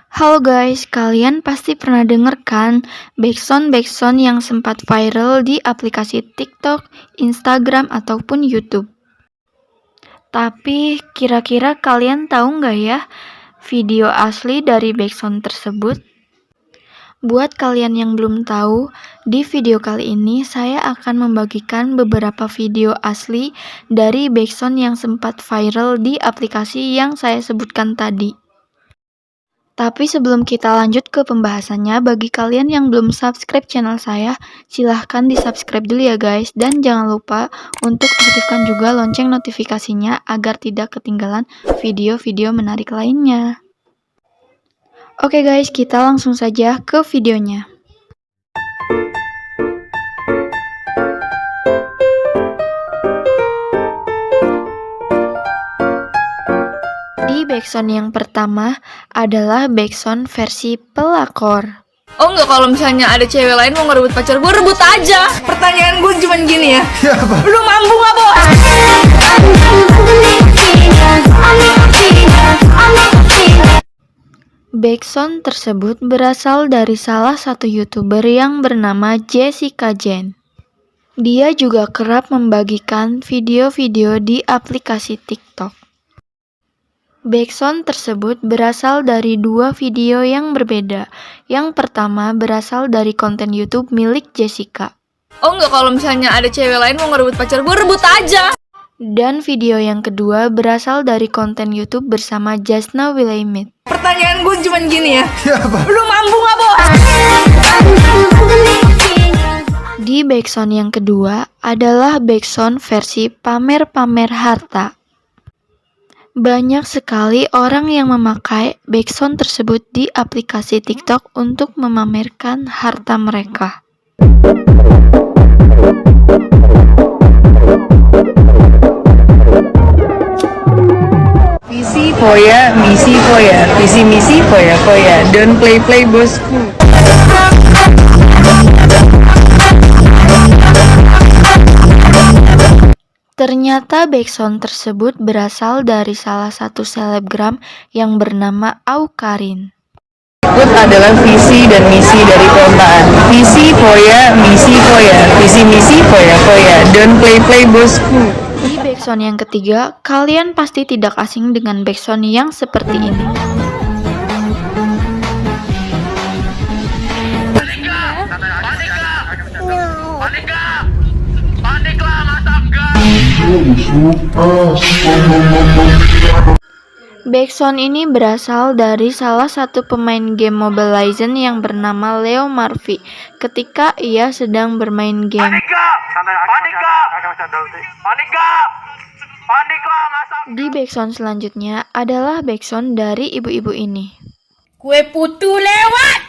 Halo guys, kalian pasti pernah denger kan backsound yang sempat viral di aplikasi TikTok, Instagram, ataupun YouTube. Tapi kira-kira kalian tahu nggak ya video asli dari backsound tersebut? Buat kalian yang belum tahu, di video kali ini saya akan membagikan beberapa video asli dari backsound yang sempat viral di aplikasi yang saya sebutkan tadi. Tapi sebelum kita lanjut ke pembahasannya, bagi kalian yang belum subscribe channel saya, silahkan di-subscribe dulu ya guys. Dan jangan lupa untuk aktifkan juga lonceng notifikasinya agar tidak ketinggalan video-video menarik lainnya. Oke guys, kita langsung saja ke videonya. Di backsound yang pertama adalah backsound versi pelakor. Oh enggak, kalau misalnya ada cewek lain mau ngerebut pacar gue, rebut aja. Pertanyaan gue cuma gini ya. Lu mampu gak, Bos? Backsound tersebut berasal dari salah satu YouTuber yang bernama Jessica Jen. Dia juga kerap membagikan video-video di aplikasi TikTok. Backsound tersebut berasal dari dua video yang berbeda. Yang pertama berasal dari konten YouTube milik Jessica. Oh enggak, kalau misalnya ada cewek lain mau ngerebut pacar gue, rebut aja. Dan video yang kedua berasal dari konten YouTube bersama Jasna Willemit. Pertanyaan gue cuma gini ya. Lu mampu gak, Bos? Di backsound yang kedua adalah backsound versi pamer-pamer harta. Banyak sekali orang yang memakai backsound tersebut di aplikasi TikTok untuk memamerkan harta mereka. Visi foya, misi foya, visi misi foya foya, don't play bosku. Ternyata backsound tersebut berasal dari salah satu selebgram yang bernama Aukarin. Berikut adalah visi dan misi dari perlombaan. Visi foya, misi foya, visi misi foya foya, don't play bosku. Di backsound yang ketiga, kalian pasti tidak asing dengan backsound yang seperti ini. Backsound ini berasal dari salah satu pemain game Mobile Legends yang bernama Leo Marvi ketika ia sedang bermain game. Di backsound selanjutnya adalah backsound dari ibu-ibu ini. Kue putu lewat.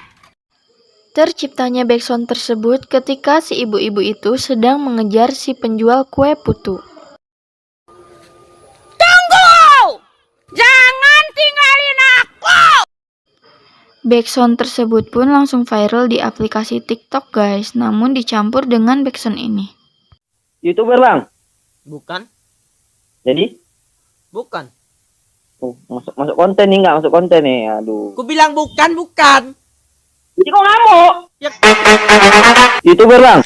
Terciptanya backsound tersebut ketika si ibu-ibu itu sedang mengejar si penjual kue putu. Tunggu! Jangan tinggalin aku! Backsound tersebut pun langsung viral di aplikasi TikTok guys, namun dicampur dengan backsound ini. YouTuber bang? Bukan, Jadi? bukan. Masuk konten nih, nggak masuk konten nih, aduh. Ku bilang bukan. Jadi kok ngamuk? Ya. YouTuber bang?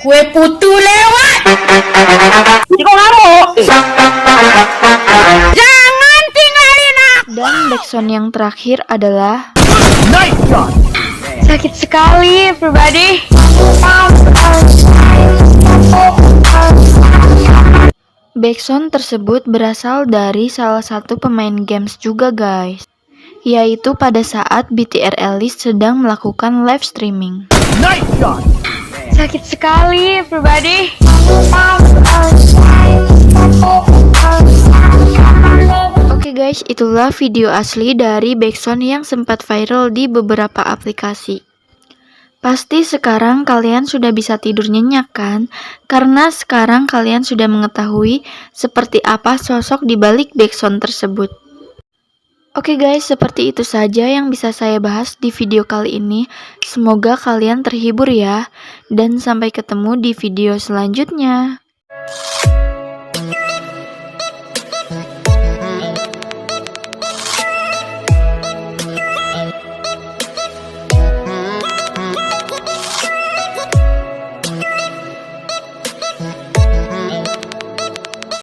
Kue putu lewat. Jadi kok ngamuk? Jangan tinggalin aku. Dan backsound yang terakhir adalah Sakit sekali, pribadi. backsound tersebut berasal dari salah satu pemain games juga guys, yaitu pada saat BTR Alice sedang melakukan live streaming. Sakit sekali, pribadi. Oke guys, itulah video asli dari backsound yang sempat viral di beberapa aplikasi. Pasti sekarang kalian sudah bisa tidur nyenyak kan? Karena sekarang kalian sudah mengetahui seperti apa sosok di balik backsound tersebut. Oke guys, seperti itu saja yang bisa saya bahas di video kali ini. Semoga kalian terhibur ya. Dan sampai ketemu di video selanjutnya.